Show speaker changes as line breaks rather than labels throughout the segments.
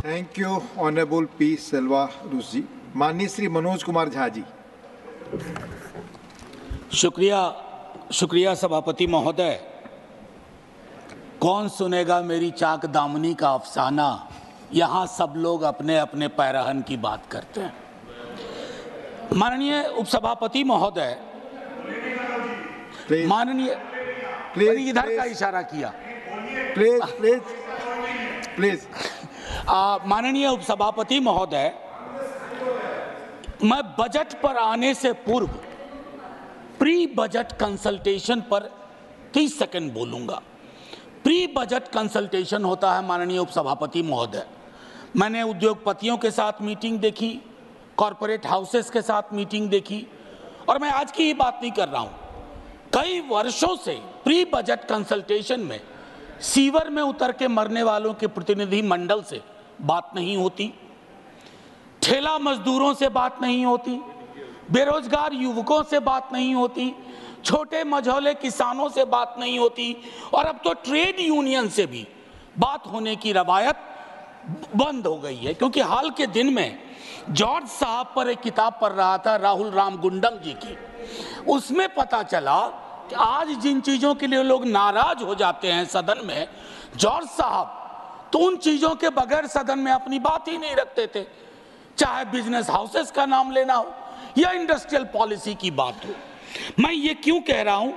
Thank you honourable P सिल्वा रूस जी। माननीय श्री मनोज कुमार झा जी।
शुक्रिया सभापति महोदय। कौन सुनेगा मेरी चाक दामनी का अफसाना, यहाँ सब लोग अपने अपने पैरहन की बात करते हैं। माननीय उपसभापति महोदय, माननीय इधर का इशारा किया,
प्लीज।
माननीय उपसभापति महोदय, मैं बजट पर आने से पूर्व प्री बजट कंसल्टेशन पर 30 सेकंड बोलूंगा। प्री बजट कंसल्टेशन होता है माननीय उपसभापति महोदय। मैंने उद्योगपतियों के साथ मीटिंग देखी, कॉरपोरेट हाउसेस के साथ मीटिंग देखी, और मैं आज की ही बात नहीं कर रहा हूं। कई वर्षों से प्री बजट कंसल्टेशन में सीवर में उतर के मरने वालों के प्रतिनिधि मंडल से बात नहीं होती, ठेला मजदूरों से बात नहीं होती, बेरोजगार युवकों से बात नहीं होती, छोटे मझौले किसानों से बात नहीं होती, और अब तो ट्रेड यूनियन से भी बात होने की रवायत बंद हो गई है। क्योंकि हाल के दिन में जॉर्ज साहब पर एक किताब पढ़ रहा था, राहुल राम गुंडम जी की। उसमें पता चला कि आज जिन चीजों के लिए लोग नाराज हो जाते हैं सदन में, जॉर्ज साहब तो उन चीजों के बगैर सदन में अपनी बात ही नहीं रखते थे। चाहे बिजनेस हाउसेस का नाम लेना हो या इंडस्ट्रियल पॉलिसी की बात हो। मैं ये क्यों कह रहा हूं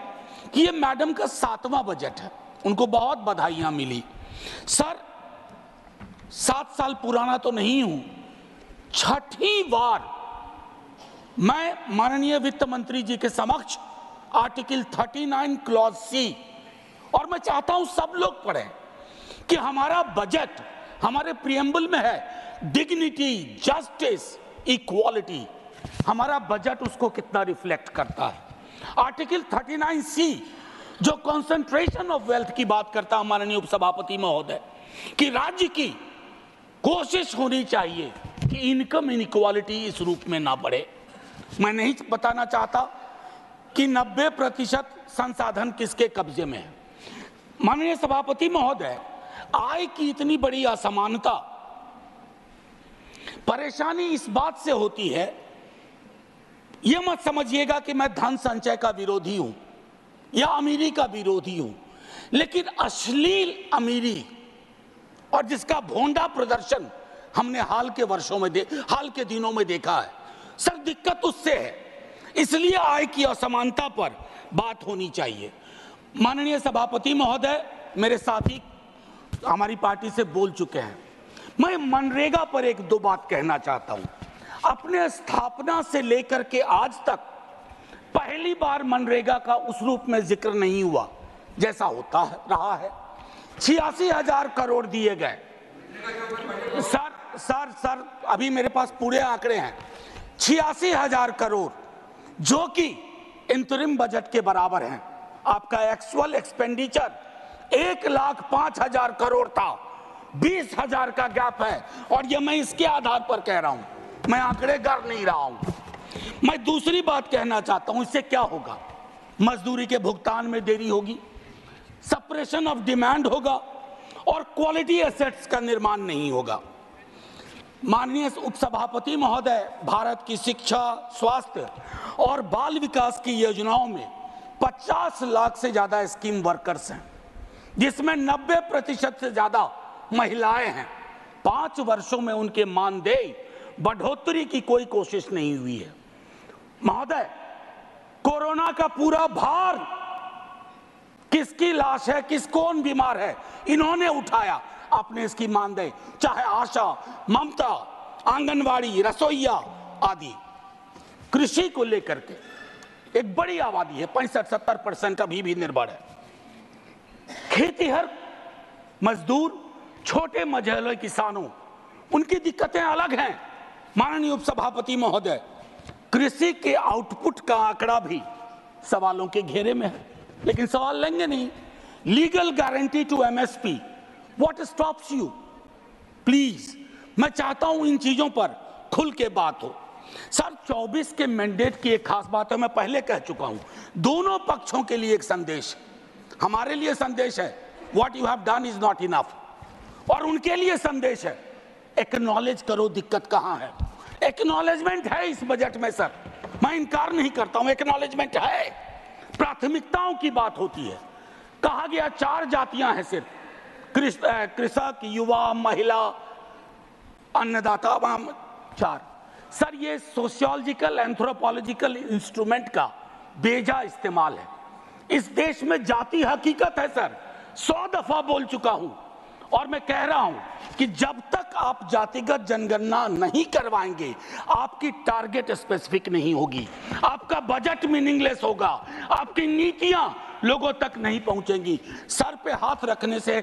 कि ये मैडम का 7वां बजट है, उनको बहुत बधाइयां मिली। सर, 7 साल पुराना तो नहीं हूं, 6ठी बार मैं माननीय वित्त मंत्री जी के समक्ष आर्टिकल 39 क्लॉज सी, और मैं चाहता हूं सब लोग पढ़ें कि हमारा बजट हमारे प्रियम्बल में है, डिग्निटी, जस्टिस, इक्वालिटी। हमारा बजट उसको कितना रिफ्लेक्ट करता है। आर्टिकल 39 सी जो कंसंट्रेशन ऑफ वेल्थ की बात करता है माननीय उपसभापति महोदय, कि राज्य की कोशिश होनी चाहिए कि इनकम इनइक्वालिटी इस रूप में ना बढ़े। मैं नहीं बताना चाहता कि 90% संसाधन किसके कब्जे में है। माननीय सभापति महोदय, आय की इतनी बड़ी असमानता, परेशानी इस बात से होती है, यह मत समझिएगा कि मैं धन संचय का विरोधी हूं या अमीरी का विरोधी हूं, लेकिन अश्लील अमीरी और जिसका भोंडा प्रदर्शन हमने हाल के दिनों में देखा है। सर, दिक्कत उससे है, इसलिए आय की असमानता पर बात होनी चाहिए। माननीय सभापति महोदय, मेरे साथी हमारी पार्टी से बोल चुके हैं, मैं मनरेगा पर 1-2 बात कहना चाहता हूं। अपने स्थापना से लेकर के आज तक पहली बार मनरेगा का उस रूप में जिक्र नहीं हुआ जैसा होता रहा है। 86,000 करोड़ दिए गए। सर, अभी मेरे पास पूरे आंकड़े हैं। 86,000 करोड़ जो कि इंतरिम बजट के बराबर हैं। आपका एक्चुअल एक्सपेंडिचर 1,05,000 करोड़ था, 20,000 का गैप है, और ये मैं इसके आधार पर कह रहा हूं, मैं आंकड़े गर नहीं रहा हूं। मैं दूसरी बात कहना चाहता हूं, इससे क्या होगा? मजदूरी के भुगतान में देरी होगी, सप्रेशन ऑफ डिमांड होगा, और क्वालिटी एसेट्स का निर्माण नहीं होगा। माननीय उपसभापति महोदय, भारत की शिक्षा, स्वास्थ्य और बाल विकास की योजनाओं में 50 लाख से ज्यादा स्कीम वर्कर्स हैं, जिसमें 90% से ज्यादा महिलाएं हैं। 5 वर्षों में उनके मानदेय बढ़ोतरी की कोई कोशिश नहीं हुई है। महोदय, कोरोना का पूरा भार किसकी लाश है, कौन बीमार है, इन्होंने उठाया। आपने इसकी मानदेय, चाहे आशा, ममता, आंगनवाड़ी, रसोईया आदि, कृषि को लेकर के एक बड़ी आबादी है, 65-70% अभी भी निर्भर है। खेतीहर मजदूर, छोटे मझौले किसानों, उनकी दिक्कतें अलग हैं। माननीय उपसभापति महोदय, कृषि के आउटपुट का आंकड़ा भी सवालों के घेरे में है, लेकिन सवाल लेंगे नहीं। Legal guarantee to MSP, what stops you? Please, मैं चाहता हूं इन चीजों पर खुल के बात हो। सर, 24 के मैंडेट की एक खास बात है, मैं पहले कह चुका हूं, दोनों पक्षों के लिए एक संदेश, हमारे लिए संदेश है what you have done is not enough, और उनके लिए संदेश है एक्नॉलेज करो दिक्कत कहां है। एक्नॉलेजमेंट है इस बजट में सर, मैं इनकार नहीं करता हूं, एक्नॉलेजमेंट है। प्राथमिकताओं की बात होती है। कहा गया 4 जातियां हैं सिर्फ, कृषक, युवा, महिला, अन्नदाता, 4। सर ये सोशियोलॉजिकल एंथ्रोपोलॉजिकल इंस्ट्रूमेंट का बेजा इस्तेमाल है। इस देश में जाति हकीकत है सर, 100 दफा बोल चुका हूं और मैं कह रहा हूं कि जब तक आप जातिगत जनगणना नहीं करवाएंगे आपकी टारगेट स्पेसिफिक नहीं होगी, आपका बजट मीनिंगलेस होगा, आपकी नीतियां लोगों तक नहीं पहुंचेंगी। सर पे हाथ रखने से,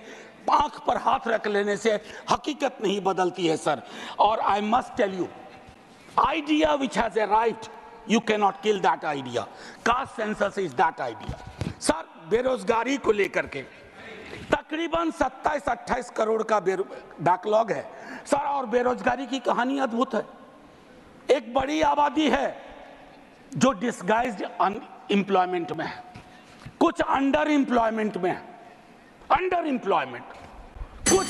आंख पर हाथ रख लेने से हकीकत नहीं बदलती है सर। और I must tell you, idea which has arrived, you cannot kill that idea. Caste census is that idea. Sir बेरोजगारी को लेकर के तकरीबन 27-28 करोड़ का बैकलॉग है सर, और बेरोजगारी की कहानी अद्भुत है। एक बड़ी आबादी है जो डिस्गाइज्ड अनएम्प्लॉयमेंट में है, कुछ अंडर एम्प्लॉयमेंट में है, अंडर एम्प्लॉयमेंट, कुछ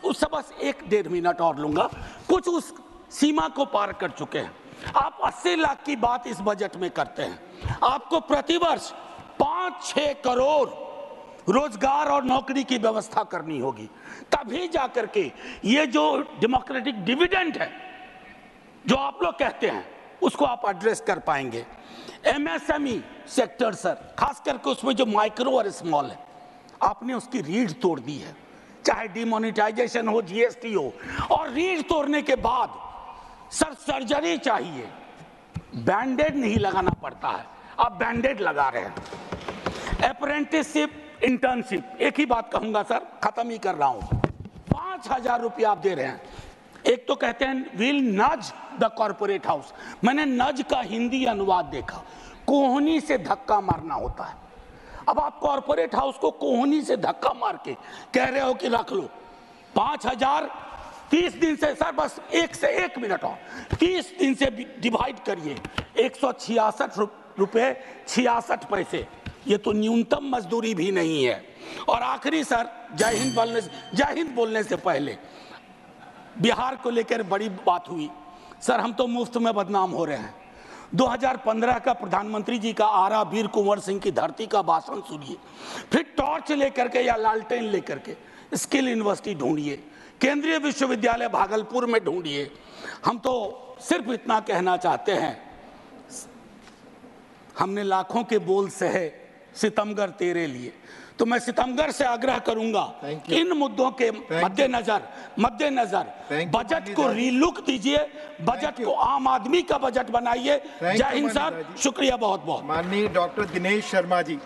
उस बस 1-1.5 मिनट और लूंगा, कुछ उस सीमा को पार कर चुके हैं। आप 80 लाख की बात इस बजट में करते हैं। आपको प्रतिवर्ष 5-6 करोड़ रोजगार और नौकरी की व्यवस्था करनी होगी, तभी जाकर के ये जो डेमोक्रेटिक डिविडेंड है जो आप लोग कहते हैं उसको आप एड्रेस कर पाएंगे। एमएसएमई सेक्टर सर, खास करके उसमें जो माइक्रो और स्मॉल है, आपने उसकी रीढ़ तोड़ दी है, चाहे डिमोनेटाइजेशन हो, जीएसटी हो। और रीढ़ तोड़ने के बाद सर सर्जरी चाहिए, बैंडेड नहीं लगाना पड़ता है, आप बैंडेड लगा रहे हैं। अप्रेंटिसशिप, इंटर्नशिप, एक ही बात कहूंगा सर, खत्म ही कर रहा हूं। 5,000 रुपया आप दे रहे हैं। एक तो कहते हैं विल नज द कॉर्पोरेट हाउस, मैंने नज का हिंदी अनुवाद देखा, कोहनी से धक्का मारना होता है। अब आप कॉर्पोरेट हाउस को कोहनी से धक्का मार के कह रहे हो कि रख लो 5,000, 30 दिन से सर, बस 1 मिनट और 30 दिन से डिवाइड करिए, 166 रुपये 66 पैसे, ये तो न्यूनतम मजदूरी भी नहीं है। और आखिरी सर, जय हिंद बोलने से पहले बिहार को लेकर बड़ी बात हुई सर, हम तो मुफ्त में बदनाम हो रहे हैं। 2015 का प्रधानमंत्री जी का आरा वीर कुंवर सिंह की धरती का भाषण सुनिए, फिर टॉर्च लेकर के या लालटेन लेकर के स्किल यूनिवर्सिटी ढूंढिए, केंद्रीय विश्वविद्यालय भागलपुर में ढूंढिए। हम तो सिर्फ इतना कहना चाहते हैं, हमने लाखों के बोल सहे सितमगर तेरे लिए, तो मैं सितमगर से आग्रह करूंगा इन मुद्दों के मद्देनजर बजट को रीलुक दीजिए, बजट को आम आदमी का बजट बनाइए। जय हिंद सर, शुक्रिया बहुत बहुत।
माननीय डॉक्टर दिनेश शर्मा जी।